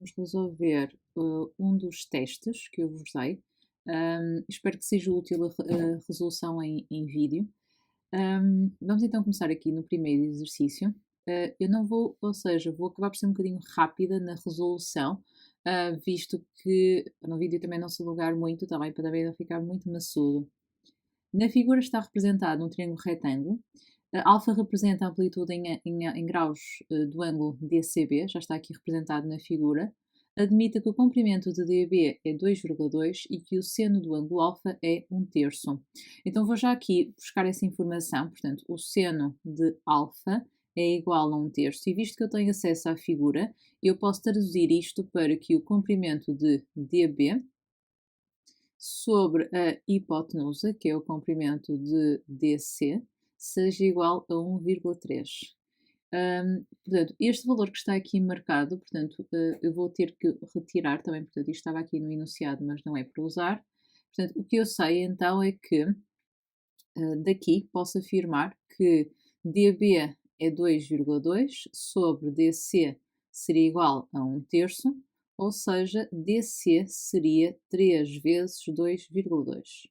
Vamos resolver um dos testes que eu vos dei. Espero que seja útil a resolução em vídeo. Vamos então começar aqui no primeiro exercício. Eu não vou, ou seja, vou acabar por ser um bocadinho rápida na resolução, visto que no vídeo também não se alongar muito, está bem? Para também não ficar muito maçudo. Na figura está representado um triângulo retângulo. Alfa representa a amplitude em graus do ângulo DCB, já está aqui representado na figura. Admita que o comprimento de DB é 2,2 e que o seno do ângulo alfa é 1/3. Então vou já aqui buscar essa informação, portanto, o seno de alfa é igual a 1/3, e visto que eu tenho acesso à figura, eu posso traduzir isto para que o comprimento de DB sobre a hipotenusa, que é o comprimento de DC, seja igual a 1,3. Portanto, este valor que está aqui marcado, portanto, eu vou ter que retirar também, portanto, isto estava aqui no enunciado, mas não é para usar. Portanto, o que eu sei então é que daqui posso afirmar que DB é 2,2 sobre DC seria igual a 1/3, ou seja, DC seria 3 vezes 2,2.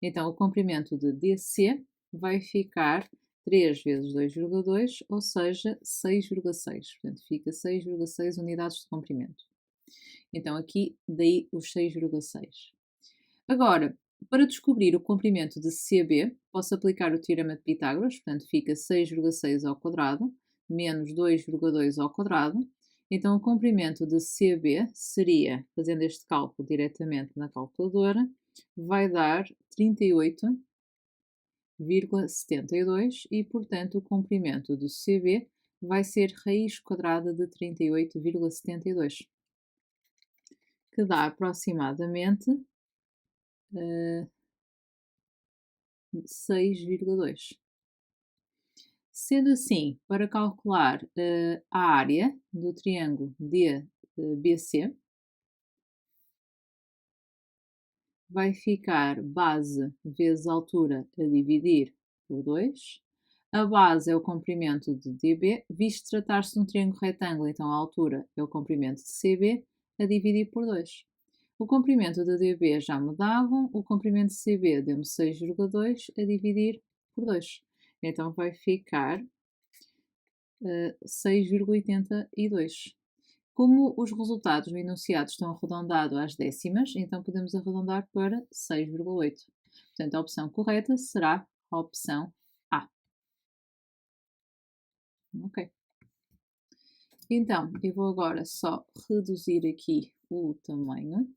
Então, o comprimento de DC vai ficar 3 vezes 2,2, ou seja, 6,6. Portanto, fica 6,6 unidades de comprimento. Então, aqui, daí os 6,6. Agora, para descobrir o comprimento de CB, posso aplicar o teorema de Pitágoras, portanto, fica 6,6 ao quadrado menos 2,2 ao quadrado. Então, o comprimento de CB seria, fazendo este cálculo diretamente na calculadora, vai dar 38,72 e, portanto, o comprimento do CB vai ser raiz quadrada de 38,72, que dá aproximadamente 6,2. Sendo assim, para calcular a área do triângulo DBC, vai ficar base vezes altura a dividir por 2. A base é o comprimento de DB, visto tratar-se de um triângulo retângulo, então a altura é o comprimento de CB a dividir por 2. O comprimento de DB já me davam, o comprimento de CB deu-me 6,2 a dividir por 2. Então vai ficar 6,82. Como os resultados no enunciado estão arredondados às décimas, então podemos arredondar para 6,8. Portanto, a opção correta será a opção A. Ok. Então, eu vou agora só reduzir aqui o tamanho.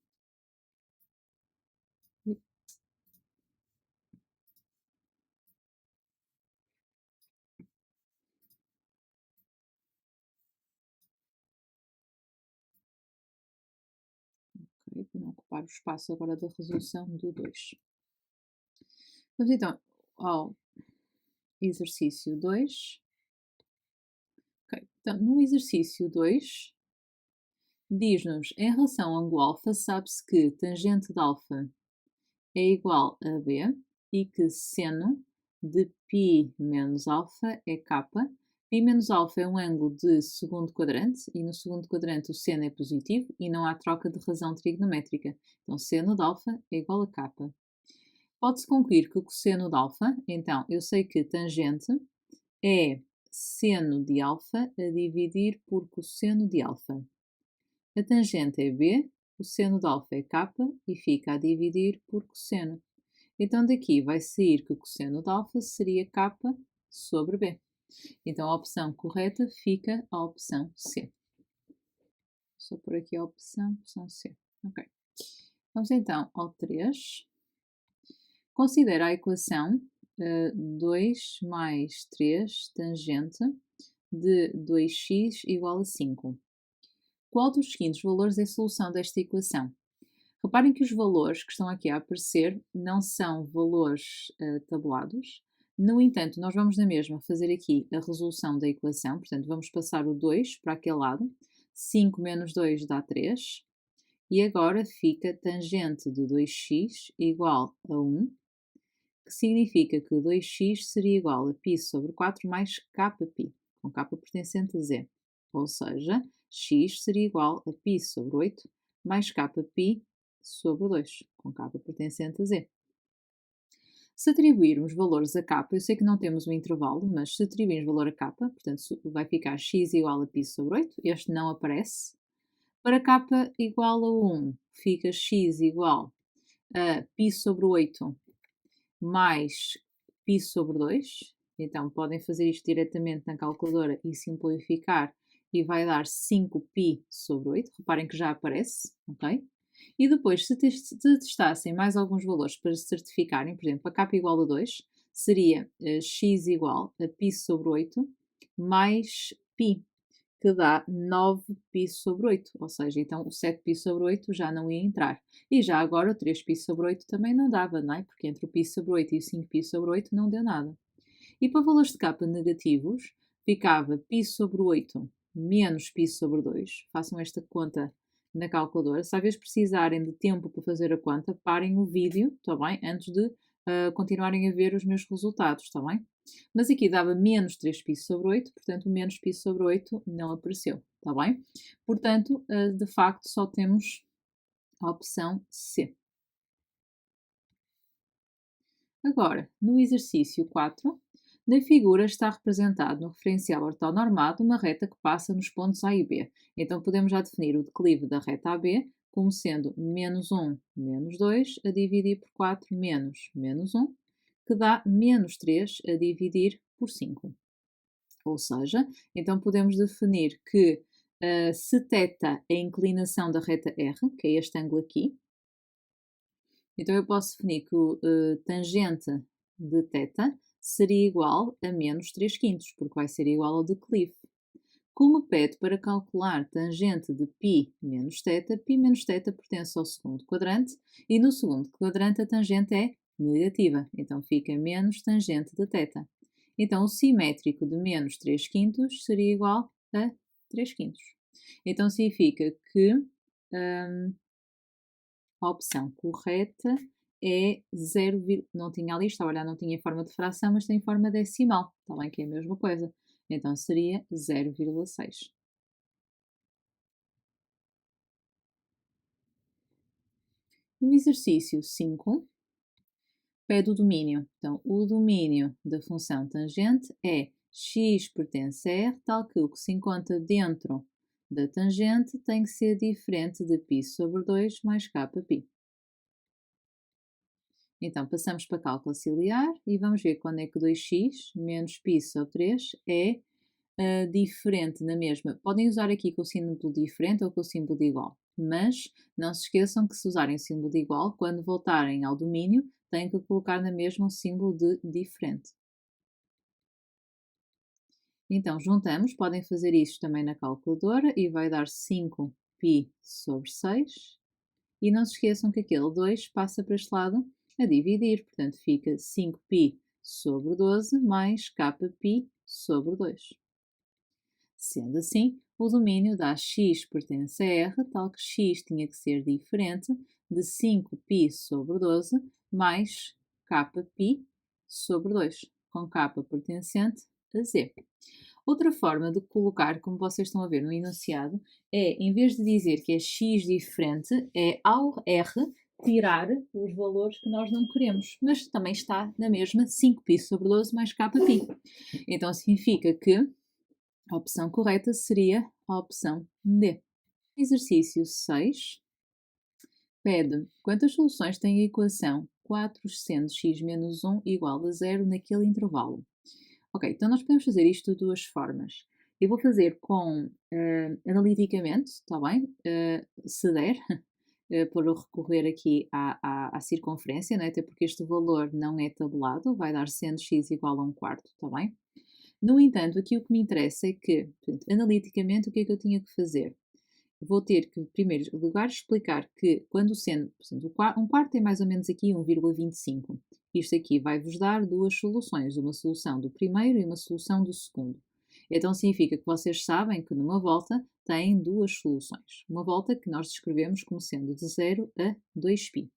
Ok, para não ocupar o espaço agora da resolução do 2. Vamos então ao exercício 2. Ok, então no exercício 2, diz-nos, em relação ao ângulo alfa, sabe-se que tangente de alfa é igual a B e que seno de π menos alfa é k. Π menos alfa é um ângulo de segundo quadrante e no segundo quadrante o seno é positivo e não há troca de razão trigonométrica. Então, seno de alfa é igual a k. Pode-se concluir que o cosseno de alfa, então, eu sei que tangente é seno de alfa a dividir por cosseno de alfa. A tangente é B, o seno de alfa é k e fica a dividir por cosseno. Então daqui vai sair que o cosseno de alfa seria k sobre B. Então a opção correta fica a opção C. Só por aqui a opção C. Ok. Vamos então ao 3. Considera a equação 2 mais 3 tangente de 2x igual a 5. Qual dos seguintes valores é a solução desta equação? Reparem que os valores que estão aqui a aparecer não são valores tabulados. No entanto, nós vamos na mesma fazer aqui a resolução da equação. Portanto, vamos passar o 2 para aquele lado. 5 menos 2 dá 3. E agora fica tangente de 2x igual a 1, que significa que 2x seria igual a π sobre 4 mais kπ, com k pertencente a z. Ou seja, x seria igual a π sobre 8 mais kπ sobre 2, com k pertencente a z. Se atribuirmos valores a k, eu sei que não temos um intervalo, mas se atribuirmos valor a k, portanto vai ficar x igual a π sobre 8, este não aparece. Para k igual a 1, fica x igual a π sobre 8 mais π sobre 2. Então podem fazer isto diretamente na calculadora e simplificar e vai dar 5π sobre 8. Reparem que já aparece, ok? E depois, se testassem mais alguns valores para se certificarem, por exemplo, a k igual a 2, seria x igual a π sobre 8 mais π, que dá 9π sobre 8, ou seja, então o 7π sobre 8 já não ia entrar. E já agora o 3π sobre 8 também não dava, não é? Porque entre o π sobre 8 e o 5π sobre 8 não deu nada. E para valores de k negativos, ficava π sobre 8 menos π sobre 2. Façam esta conta na calculadora. Se às vezes precisarem de tempo para fazer a conta, parem o vídeo, está bem? Antes de continuarem a ver os meus resultados, está bem? Mas aqui dava menos 3π sobre 8, portanto o menos π sobre 8 não apareceu, está bem? Portanto, de facto, só temos a opção C. Agora, no exercício 4, na figura está representado no referencial ortonormado uma reta que passa nos pontos A e B. Então podemos já definir o declive da reta AB como sendo menos 1, menos 2, a dividir por 4, menos 1, que dá menos 3 a dividir por 5. Ou seja, então podemos definir que se θ é a inclinação da reta R, que é este ângulo aqui, então eu posso definir que o tangente de θ seria igual a menos 3 quintos, porque vai ser igual ao declive. Como pede para calcular tangente de π menos θ pertence ao segundo quadrante, e no segundo quadrante a tangente é negativa, então fica menos tangente de θ. Então o simétrico de menos 3 quintos seria igual a 3 quintos. Então significa que a opção correta é 0, não tinha ali, estava a olhar, não tinha forma de fração, mas tem forma decimal, está bem que é a mesma coisa. Então seria 0,6. No exercício 5, pede o domínio. Então, o domínio da função tangente é x pertence a R, tal que o que se encontra dentro da tangente tem que ser diferente de π sobre 2 mais kπ. Então, passamos para cálculo auxiliar e vamos ver quando é que 2x menos π sobre 3 é diferente na mesma. Podem usar aqui com o símbolo diferente ou com o símbolo de igual, mas não se esqueçam que se usarem o símbolo de igual, quando voltarem ao domínio, têm que colocar na mesma o símbolo de diferente. Então, juntamos, podem fazer isto também na calculadora e vai dar 5π sobre 6. E não se esqueçam que aquele 2 passa para este lado a dividir, portanto fica 5π sobre 12 mais kπ sobre 2. Sendo assim, o domínio dá x pertence a R, tal que x tinha que ser diferente de 5π sobre 12 mais kπ sobre 2, com k pertencente a z. Outra forma de colocar, como vocês estão a ver no enunciado, é, em vez de dizer que é x diferente, é ao R tirar os valores que nós não queremos, mas também está na mesma 5π sobre 12 mais kπ. Então significa que a opção correta seria a opção D. Exercício 6 pede quantas soluções tem a equação 4 sendo x menos 1 igual a 0 naquele intervalo. Ok, então nós podemos fazer isto de duas formas. Eu vou fazer com analiticamente, está bem? Se der, por eu recorrer aqui à circunferência, né? Até porque este valor não é tabulado, vai dar sendo x igual a 1/4, está bem? No entanto, aqui o que me interessa é que, portanto, analiticamente, o que é que eu tinha que fazer? Vou ter que, em primeiro lugar, explicar que quando sendo, portanto, 1/4 é mais ou menos aqui 1,25. Isto aqui vai-vos dar duas soluções, uma solução do primeiro e uma solução do segundo. Então significa que vocês sabem que numa volta têm duas soluções. Uma volta que nós descrevemos como sendo de 0 a 2π.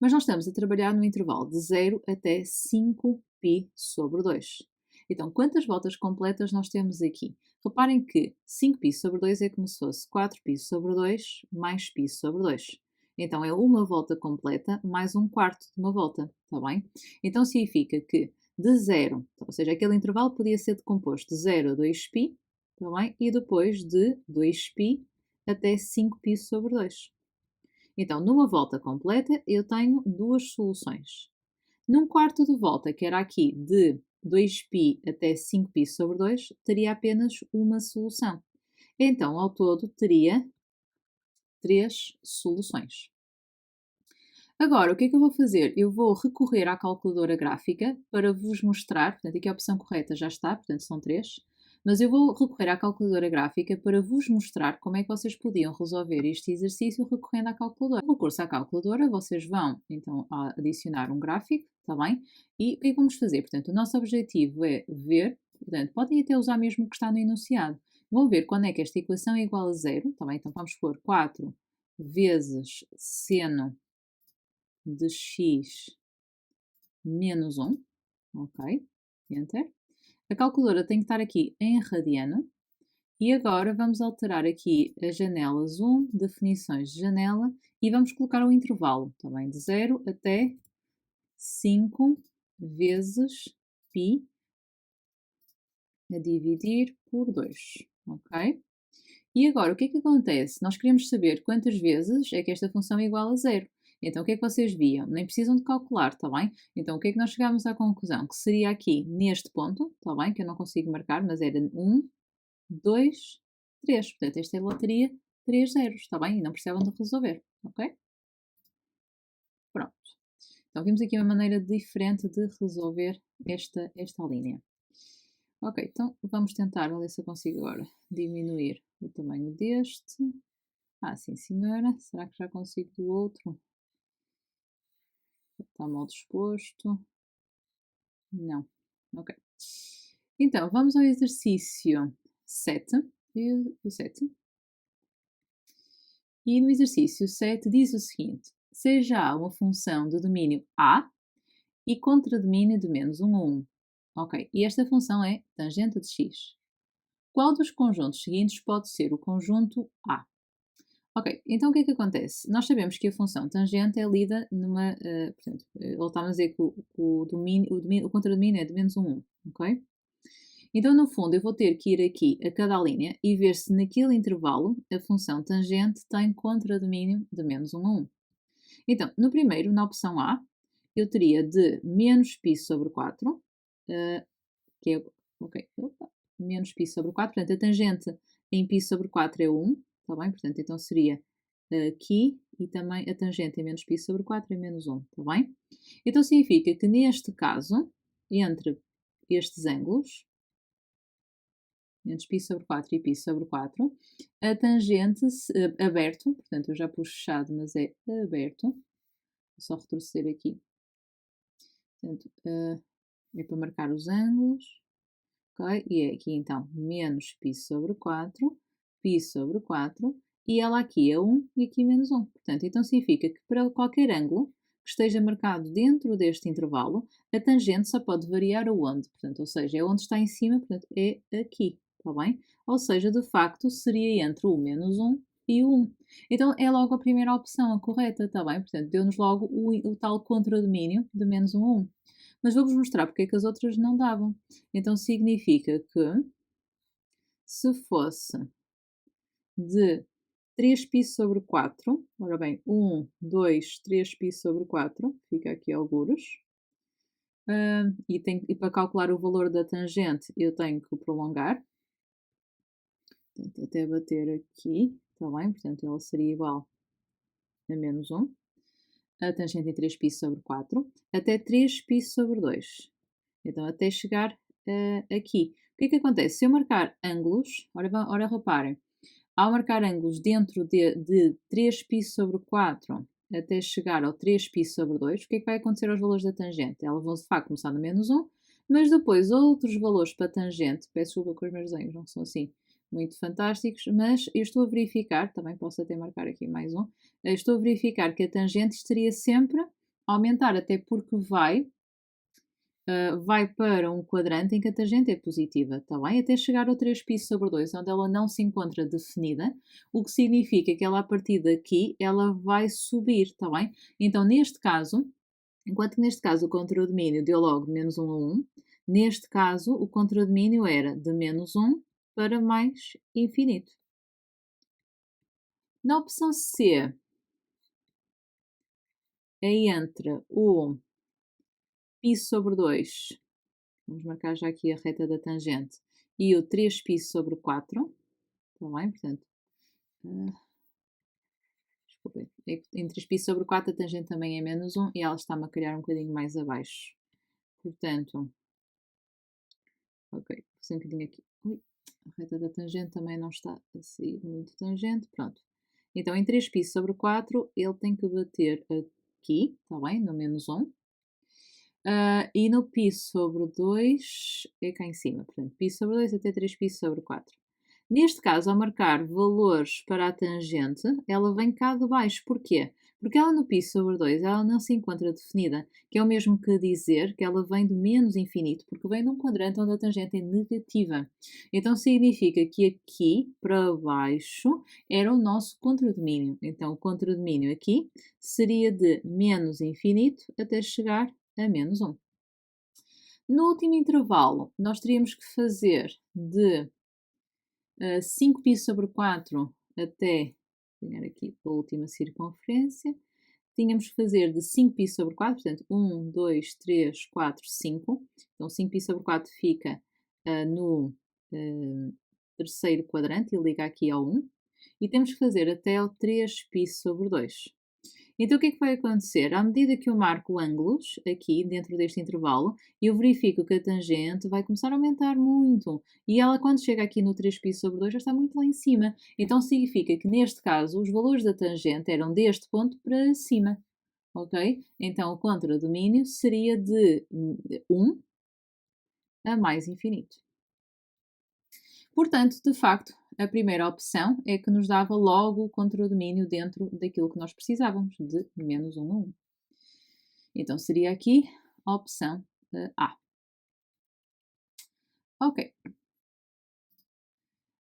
Mas nós estamos a trabalhar no intervalo de 0 até 5π sobre 2. Então, quantas voltas completas nós temos aqui? reparem que 5π sobre 2 é como se fosse 4π sobre 2 mais π sobre 2. Então é uma volta completa mais um quarto de uma volta, está bem? Então significa que de 0, ou seja, aquele intervalo podia ser decomposto de 0 a 2π, está bem? E depois de 2π até 5π sobre 2. Então, numa volta completa, eu tenho duas soluções. Num quarto de volta, que era aqui de 2π até 5π sobre 2, teria apenas uma solução. Então, ao todo, teria 3 soluções. Agora, o que é que eu vou fazer? Eu vou recorrer à calculadora gráfica para vos mostrar, portanto, aqui a opção correta já está, portanto, são 3, mas eu vou recorrer à calculadora gráfica para vos mostrar como é que vocês podiam resolver este exercício recorrendo à calculadora. No recurso à calculadora, vocês vão, então, adicionar um gráfico, está bem? E o que é que vamos fazer? Portanto, o nosso objetivo é ver, portanto, podem até usar mesmo o que está no enunciado. Vão ver quando é que esta equação é igual a 0, está bem? Então, vamos pôr 4 vezes seno de x menos 1, ok, enter. A calculadora tem que estar aqui em radiano. E agora vamos alterar aqui as janelas 1, definições de janela, e vamos colocar o intervalo, também de 0 até 5 vezes π a dividir por 2, ok? E agora, o que é que acontece? Nós queremos saber quantas vezes é que esta função é igual a 0. Então, o que é que vocês viam? Nem precisam de calcular, está bem? Então, o que é que nós chegámos à conclusão? Que seria aqui, neste ponto, está bem? Que eu não consigo marcar, mas era 1, 2, 3. Portanto, esta é a lotaria 3 zeros, está bem? E não precisavam de resolver, ok? Pronto. Então, vimos aqui uma maneira diferente de resolver esta linha. Ok, então vamos tentar, vamos ver se eu consigo agora diminuir o tamanho deste. Sim senhora, será que já consigo do outro? Está mal disposto. Não, ok. Então, vamos ao exercício 7. O 7. E no exercício 7 diz o seguinte: seja A uma função de domínio A e contradomínio de menos 1 a 1. Ok, e esta função é tangente de x. Qual dos conjuntos seguintes pode ser o conjunto A? Ok, então o que é que acontece? Nós sabemos que a função tangente é lida numa. Portanto, voltamos a dizer que o contradomínio é de menos 1 a 1. Ok? Então, no fundo, eu vou ter que ir aqui a cada linha e ver se naquele intervalo a função tangente tem contradomínio de menos 1 a 1. Então, no primeiro, na opção A, eu teria de menos π sobre 4, que é, ok, menos π sobre 4, portanto, a tangente em π sobre 4 é 1, está bem? Portanto, então seria aqui e também a tangente em menos π sobre 4 é menos 1, está bem? Então, significa que neste caso, entre estes ângulos, entre π sobre 4 e π sobre 4, a tangente aberto, portanto, eu já pus fechado, mas é aberto, vou só retroceder aqui. Portanto, é para marcar os ângulos, ok? E é aqui então menos π sobre 4, π sobre 4, e ela aqui é 1 e aqui menos 1. Portanto, então significa que para qualquer ângulo que esteja marcado dentro deste intervalo, a tangente só pode variar aonde? Portanto, ou seja, é onde está em cima, portanto, é aqui, está bem? Ou seja, de facto, seria entre o menos 1 e o 1. Então, é logo a primeira opção, a correta, está bem? Portanto, deu-nos logo o tal contradomínio de menos 1 a 1. Mas vou-vos mostrar porque é que as outras não davam. Então, significa que se fosse de 3π sobre 4, ora bem, 1, 2, 3π sobre 4, fica aqui algures. E para calcular o valor da tangente, eu tenho que prolongar. Portanto, até bater aqui, está bem? Portanto, ela seria igual a menos 1. A tangente em 3π sobre 4, até 3π sobre 2. Então, até chegar aqui. O que é que acontece? Se eu marcar ângulos, ora reparem, ao marcar ângulos dentro de 3π sobre 4 até chegar ao 3π sobre 2, o que é que vai acontecer aos valores da tangente? Elas vão, de facto, começar no menos 1, mas depois outros valores para a tangente, peço desculpa que os meus desenhos não são assim muito fantásticos, mas eu estou a verificar, também posso até marcar aqui mais um, estou a verificar que a tangente estaria sempre a aumentar, até porque vai vai para um quadrante em que a tangente é positiva, está bem? Até chegar ao 3π sobre 2, onde ela não se encontra definida, o que significa que ela, a partir daqui, ela vai subir, está bem? Então, neste caso, enquanto que neste caso o contradomínio deu logo menos 1 a 1, neste caso o contradomínio era de menos 1 para mais infinito. Na opção C, é entre o π sobre 2, vamos marcar já aqui a reta da tangente, e o 3π sobre 4, está bem? Portanto, desculpem, em 3π sobre 4 a tangente também é menos 1 e ela está-me a calhar um bocadinho mais abaixo. Portanto, ok, um bocadinho aqui. Ui, a reta da tangente também não está a sair muito tangente, pronto. Então, em 3π sobre 4, ele tem que bater aqui, está bem? No menos 1. E no π sobre 2 é cá em cima, portanto, π sobre 2 até 3π sobre 4. Neste caso, ao marcar valores para a tangente, ela vem cá de baixo. Porquê? Porque ela no π sobre 2 ela não se encontra definida, que é o mesmo que dizer que ela vem do menos infinito, porque vem num quadrante onde a tangente é negativa. Então significa que aqui para baixo era o nosso contradomínio. Então o contradomínio aqui seria de menos infinito até chegar a menos 1. No último intervalo, nós teríamos que fazer de 5π sobre 4 até, vou aqui para a última circunferência, tínhamos que fazer de 5π sobre 4, portanto 1, 2, 3, 4, 5. Então 5π sobre 4 fica no terceiro quadrante e liga aqui ao 1. E temos que fazer até o 3π sobre 2. Então, o que é que vai acontecer? À medida que eu marco ângulos aqui dentro deste intervalo, eu verifico que a tangente vai começar a aumentar muito. E ela, quando chega aqui no 3π sobre 2, já está muito lá em cima. Então, significa que, neste caso, os valores da tangente eram deste ponto para cima. Ok? Então, o contradomínio seria de 1 a mais infinito. Portanto, de facto, a primeira opção é que nos dava logo o contradomínio dentro daquilo que nós precisávamos, de menos 1 a 1. Então, seria aqui a opção A. Ok.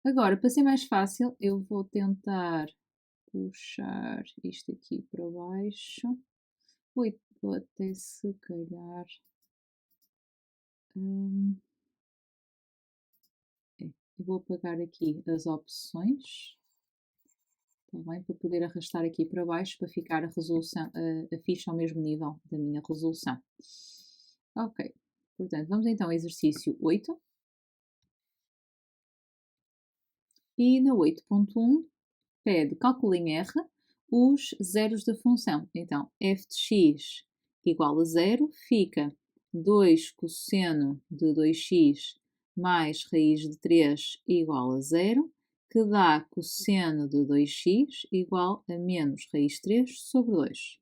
Agora, para ser mais fácil, eu vou tentar puxar isto aqui para baixo. Vou até se calhar... vou apagar aqui as opções, tá bem? Para poder arrastar aqui para baixo para ficar a resolução, a ficha ao mesmo nível da minha resolução. Ok, portanto, vamos então ao exercício 8. E na 8.1 pede calcule em R os zeros da função. Então, f de x igual a 0 fica 2 cosseno de 2x mais raiz de 3 igual a 0, que dá cosseno de 2x igual a menos raiz de 3 sobre 2.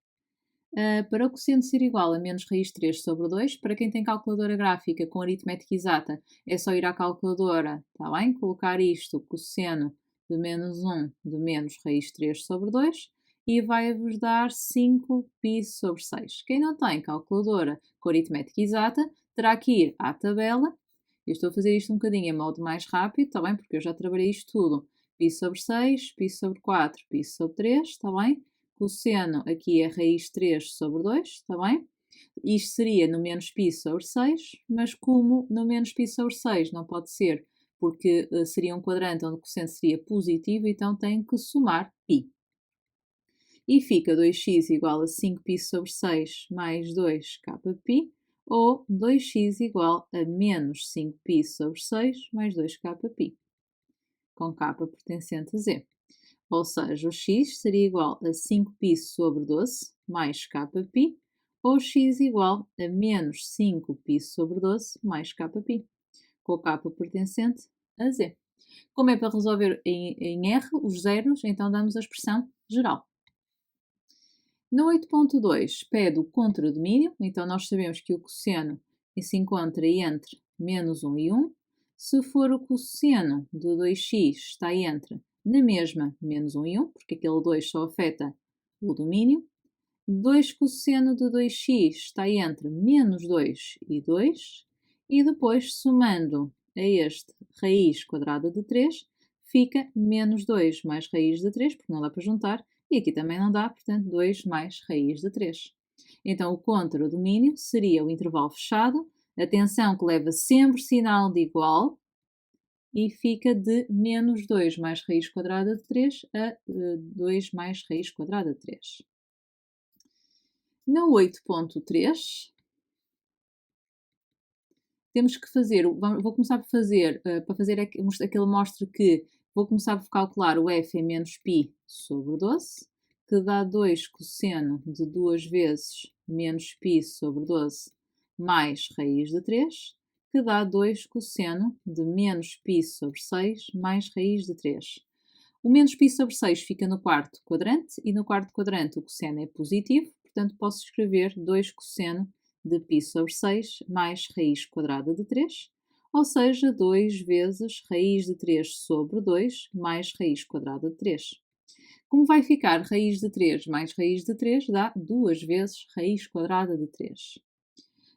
Para o cosseno ser igual a menos raiz de 3 sobre 2, para quem tem calculadora gráfica com aritmética exata, é só ir à calculadora, está bem? Colocar isto, cosseno de menos 1 de menos raiz de 3 sobre 2, e vai-vos dar 5π sobre 6. Quem não tem calculadora com aritmética exata, terá que ir à tabela. Eu estou a fazer isto um bocadinho em modo mais rápido, está bem? Porque eu já trabalhei isto tudo. π sobre 6, π sobre 4, π sobre 3, está bem? Cosseno aqui é raiz de 3 sobre 2, está bem? Isto seria no menos π sobre 6, mas como no menos π sobre 6 não pode ser, porque seria um quadrante onde o cosseno seria positivo, então tem que somar π. E fica 2x igual a 5π sobre 6 mais 2kπ, ou 2x igual a menos 5π sobre 6 mais 2kπ, com k pertencente a z. Ou seja, o x seria igual a 5π sobre 12 mais kπ, ou x igual a menos 5π sobre 12 mais kπ, com o k pertencente a z. Como é para resolver em R os zeros, então damos a expressão geral. No 8.2 pede o contradomínio, então nós sabemos que o cosseno se encontra entre menos 1 e 1. Se for o cosseno de 2x está entre na mesma menos 1 e 1, porque aquele 2 só afeta o domínio. 2 cosseno de 2x está entre menos 2 e 2, e depois, somando a este raiz quadrada de 3, fica menos 2 mais raiz de 3, porque não dá para juntar, e aqui também não dá, portanto 2 mais raiz de 3. Então o contradomínio seria o intervalo fechado, atenção que leva sempre sinal de igual, e fica de menos 2 mais raiz quadrada de 3 a 2 mais raiz quadrada de 3. Na 8.3, temos que fazer, vou começar por fazer, para fazer aquele mostra que vou começar por calcular o f em menos π sobre 12, que dá 2 cosseno de 2 vezes menos π sobre 12 mais raiz de 3, que dá 2 cosseno de menos π sobre 6 mais raiz de 3. O menos π sobre 6 fica no quarto quadrante, e no quarto quadrante o cosseno é positivo, portanto posso escrever 2 cosseno de π sobre 6 mais raiz quadrada de 3, ou seja, 2 vezes raiz de 3 sobre 2 mais raiz quadrada de 3. Como vai ficar raiz de 3 mais raiz de 3, dá 2 vezes raiz quadrada de 3.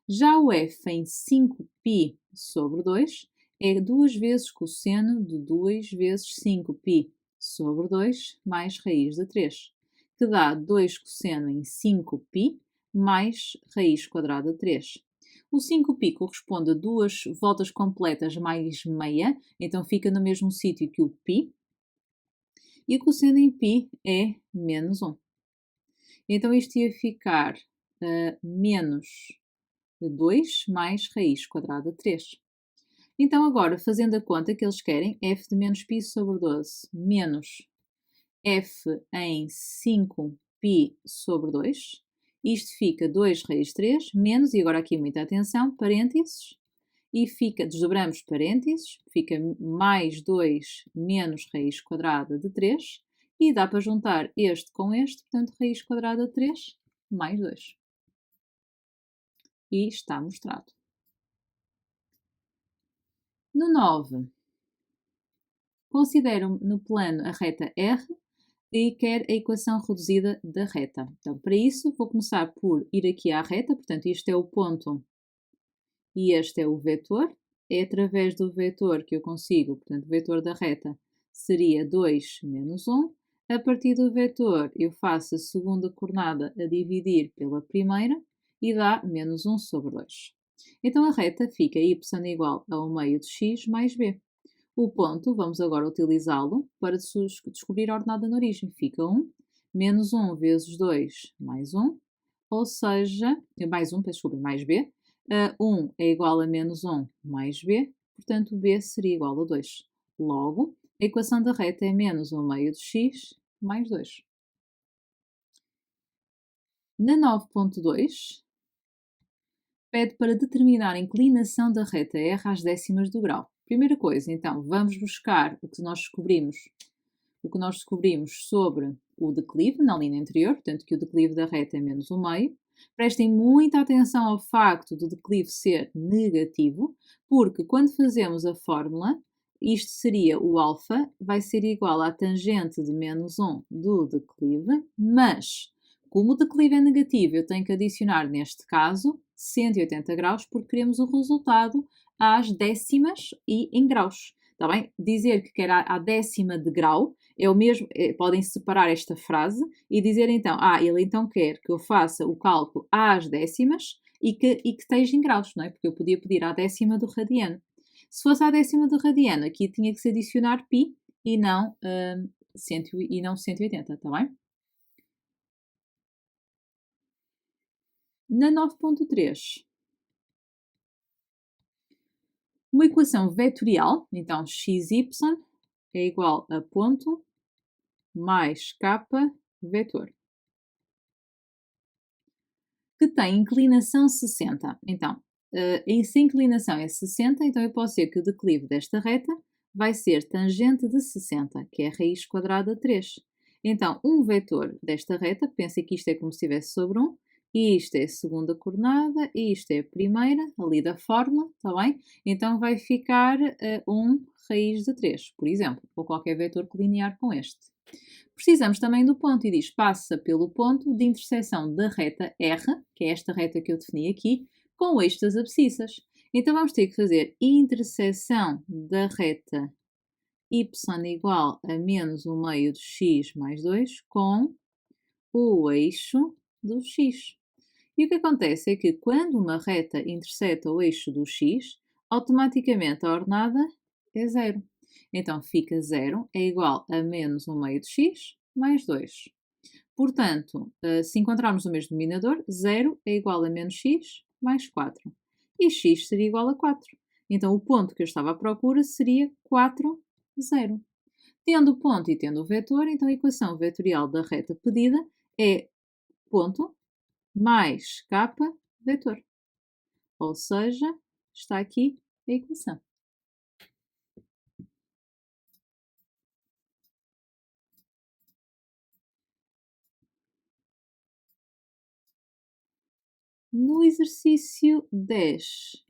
Já o f em 5π sobre 2 é 2 vezes cosseno de 2 vezes 5π sobre 2 mais raiz de 3, que dá 2 cosseno em 5π mais raiz quadrada de 3. O 5π corresponde a 2 voltas completas mais meia, então fica no mesmo sítio que o π, e o cosseno em π é menos 1. Então isto ia ficar menos 2 mais raiz quadrada de 3. Então agora, fazendo a conta que eles querem, f de menos π sobre 12 menos f em 5π sobre 2, isto fica 2 raiz de 3 menos, e agora aqui muita atenção, parênteses, e fica, desdobramos parênteses, fica mais 2 menos raiz quadrada de 3, e dá para juntar este com este, portanto raiz quadrada de 3 mais 2. E está mostrado. No 9, considero no plano a reta R e quer a equação reduzida da reta. Então, para isso, vou começar por ir aqui à reta, portanto, isto é o ponto e este é o vetor. É através do vetor que eu consigo, portanto, o vetor da reta seria 2 menos 1. A partir do vetor, eu faço a segunda coordenada a dividir pela primeira e dá menos 1 sobre 2. Então, a reta fica y igual a 1 meio de x mais b. O ponto, vamos agora utilizá-lo para descobrir a ordenada na origem. Fica 1, menos 1 vezes 2 mais 1, ou seja, mais 1, peço desculpa, mais b. 1 é igual a menos 1 mais b, portanto b seria igual a 2. Logo, a equação da reta é menos 1 meio de x mais 2. Na 9.2, pede para determinar a inclinação da reta R às décimas do grau. Primeira coisa, então, vamos buscar o que nós descobrimos sobre o declive na linha anterior, portanto que o declive da reta é menos 1 meio. Prestem muita atenção ao facto do declive ser negativo, porque quando fazemos a fórmula, isto seria o alfa, vai ser igual à tangente de menos 1 do declive, mas como o declive é negativo, eu tenho que adicionar, neste caso, 180 graus, porque queremos o resultado às décimas e em graus. Está bem? Dizer que quer à décima de grau é o mesmo, podem separar esta frase e dizer então, ele então quer que eu faça o cálculo às décimas e que esteja em graus, não é? Porque eu podia pedir à décima do radiano. Se fosse à décima do radiano, aqui tinha que se adicionar π e não 180, está bem? Na 9.3, uma equação vetorial, então xy é igual a ponto mais k vetor, que tem inclinação 60. Então, se a inclinação é 60, então eu posso dizer que o declive desta reta vai ser tangente de 60, que é a raiz quadrada de 3. Então, um vetor desta reta, pensa que isto é como se estivesse sobre 1, e isto é a segunda coordenada, e isto é a primeira, ali da fórmula, está bem? Então vai ficar 1 raiz de 3, por exemplo, ou qualquer vetor colinear com este. Precisamos também do ponto e diz passa pelo ponto de interseção da reta R, que é esta reta que eu defini aqui, com o eixo das abscissas. Então vamos ter que fazer interseção da reta y igual a menos 1 meio de x mais 2 com o eixo do x. E o que acontece é que quando uma reta interseta o eixo do x, automaticamente a ordenada é zero. Então fica zero é igual a menos 1 meio de x mais 2. Portanto, se encontrarmos o mesmo denominador, 0 é igual a menos x mais 4. E x seria igual a 4. Então o ponto que eu estava à procura seria 4, 0. Tendo o ponto e tendo o vetor, então a equação vetorial da reta pedida é ponto mais k vetor. Ou seja, está aqui a equação. No exercício 10,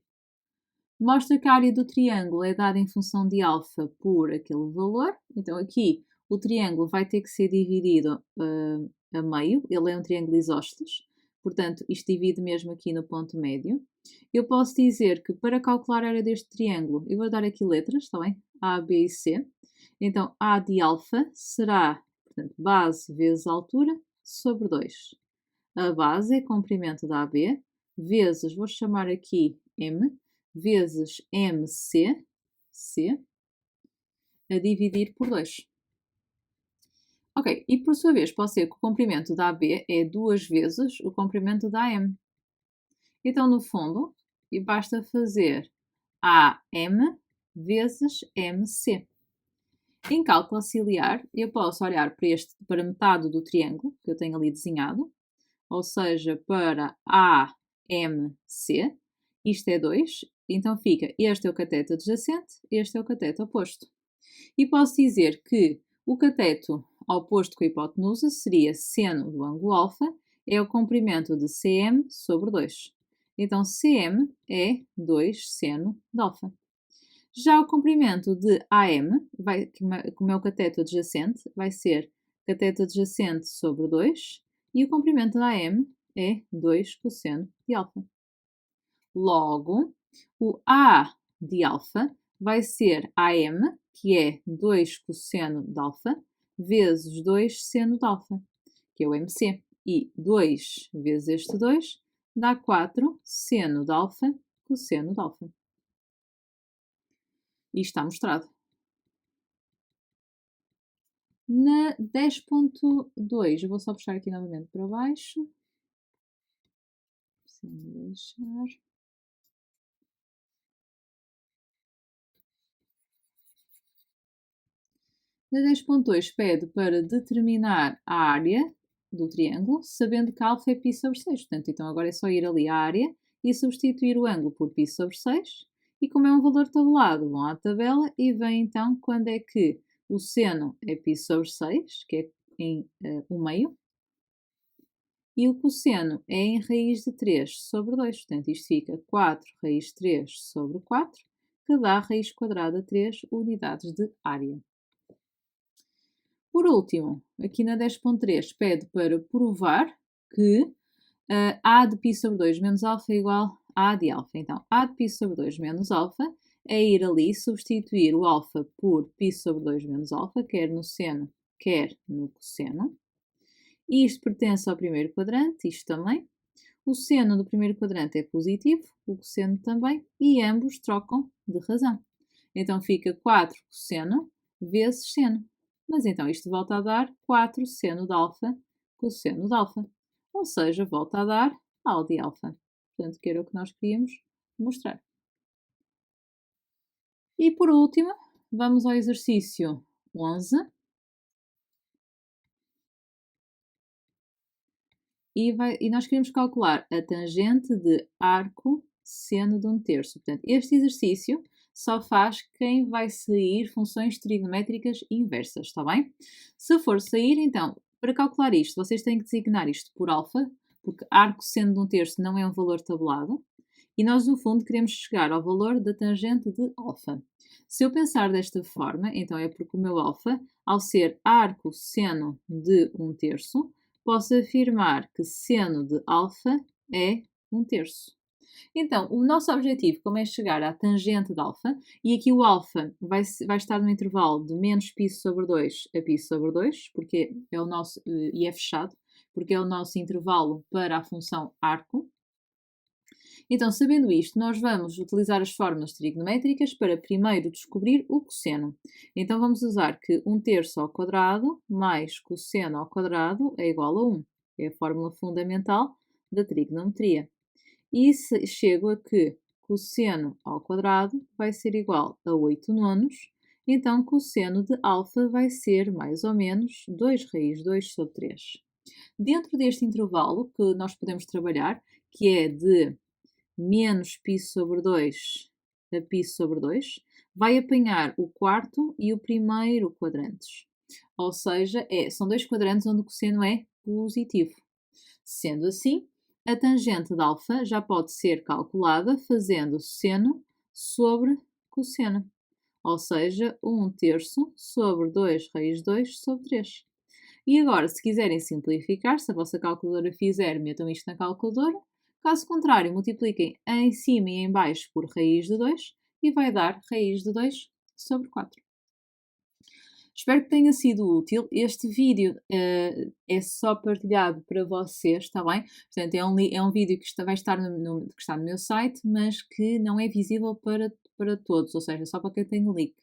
mostra que a área do triângulo é dada em função de alfa por aquele valor. Então aqui o triângulo vai ter que ser dividido a meio. Ele é um triângulo isósceles. Portanto, isto divide mesmo aqui no ponto médio. Eu posso dizer que para calcular a área deste triângulo, eu vou dar aqui letras, está bem? A, B e C. Então, A de alfa será, portanto, base vezes altura sobre 2. A base é comprimento da AB, vezes, vou chamar aqui M, vezes MC, C, a dividir por 2. Ok, e por sua vez pode ser que o comprimento da AB é 2 vezes o comprimento da AM. Então, no fundo, basta fazer AM vezes MC. Em cálculo auxiliar, eu posso olhar para metade do triângulo que eu tenho ali desenhado, ou seja, para AMC, isto é 2, então fica este é o cateto adjacente, este é o cateto oposto. E posso dizer que o cateto oposto com a hipotenusa seria seno do ângulo alfa, é o comprimento de CM sobre 2. Então CM é 2 seno de alfa. Já o comprimento de AM, como é o cateto adjacente, vai ser cateto adjacente sobre 2 e o comprimento da AM é 2 cosseno de alfa. Logo, o A de alfa vai ser AM, que é 2 cosseno de alfa, vezes 2 seno de alfa, que é o MC. E 2 vezes este 2 dá 4 seno de alfa cosseno de alfa. Isto está mostrado. Na 10.2, eu vou só puxar aqui novamente para baixo. Deixar. Na 10.2 pede para determinar a área do triângulo, sabendo que alfa é π sobre 6. Portanto, então agora é só ir ali à área e substituir o ângulo por π sobre 6. E como é um valor tabelado, vão à tabela e veem então quando é que o seno é π sobre 6, que é em 1 meio, e o cosseno é em raiz de 3 sobre 2. Portanto, isto fica 4 raiz de 3 sobre 4, que dá raiz quadrada de 3 unidades de área. Por último, aqui na 10.3 pede para provar que A de π sobre 2 menos alfa é igual a A de alfa. Então, A de π sobre 2 menos alfa é ir ali e substituir o alfa por π sobre 2 menos alfa, quer no seno, quer no cosseno. Isto pertence ao primeiro quadrante, isto também. O seno do primeiro quadrante é positivo, o cosseno também, e ambos trocam de razão. Então fica 4 cosseno vezes seno. Mas então isto volta a dar 4 seno de alfa cosseno de alfa. Ou seja, volta a dar AL de alfa. Portanto, que era o que nós queríamos mostrar. E por último, vamos ao exercício 11. E nós queremos calcular a tangente de arco seno de 1/3. Portanto, este exercício só faz quem vai sair funções trigonométricas inversas, está bem? Se for sair, então, para calcular isto, vocês têm que designar isto por alfa, porque arco seno de 1/3 não é um valor tabulado, e nós, no fundo, queremos chegar ao valor da tangente de alfa. Se eu pensar desta forma, então é porque o meu alfa ao ser arco-seno de 1/3, posso afirmar que seno de alfa é 1/3. Então, o nosso objetivo, como é chegar à tangente de alfa, e aqui o alfa vai estar no intervalo de menos π sobre 2 a π sobre 2, porque é o nosso, e é fechado, porque é o nosso intervalo para a função arco. Então, sabendo isto, nós vamos utilizar as fórmulas trigonométricas para primeiro descobrir o cosseno. Então, vamos usar que 1/3 ao quadrado mais cosseno ao quadrado é igual a 1. É a fórmula fundamental da trigonometria. E chego a que cosseno ao quadrado vai ser igual a 8 nonos, então cosseno de alfa vai ser mais ou menos 2 raiz de 2 sobre 3. Dentro deste intervalo que nós podemos trabalhar, que é de menos π sobre 2 a π sobre 2, vai apanhar o quarto e o primeiro quadrantes. Ou seja, são dois quadrantes onde o cosseno é positivo. Sendo assim, a tangente de alfa já pode ser calculada fazendo seno sobre cosseno, ou seja, 1/3 sobre 2 raiz de 2 sobre 3. E agora, se quiserem simplificar, se a vossa calculadora fizer, metam isto na calculadora. Caso contrário, multipliquem em cima e em baixo por raiz de 2 e vai dar raiz de 2 sobre 4. Espero que tenha sido útil. Este vídeo é só partilhado para vocês, está bem? Portanto, é um vídeo que vai estar que está no meu site, mas que não é visível para todos, ou seja, só para quem tem o link.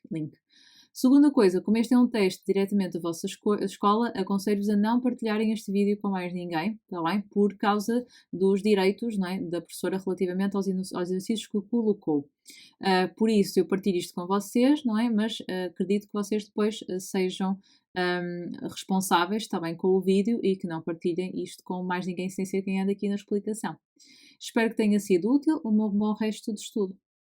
Segunda coisa, como este é um teste diretamente da vossa escola, aconselho-vos a não partilharem este vídeo com mais ninguém, está bem? Por causa dos direitos, não é, da professora relativamente aos exercícios que colocou. Por isso, eu partilho isto com vocês, não é? Mas acredito que vocês depois sejam responsáveis, está bem, com o vídeo e que não partilhem isto com mais ninguém sem ser quem anda aqui na explicação. Espero que tenha sido útil. Um bom resto de estudo.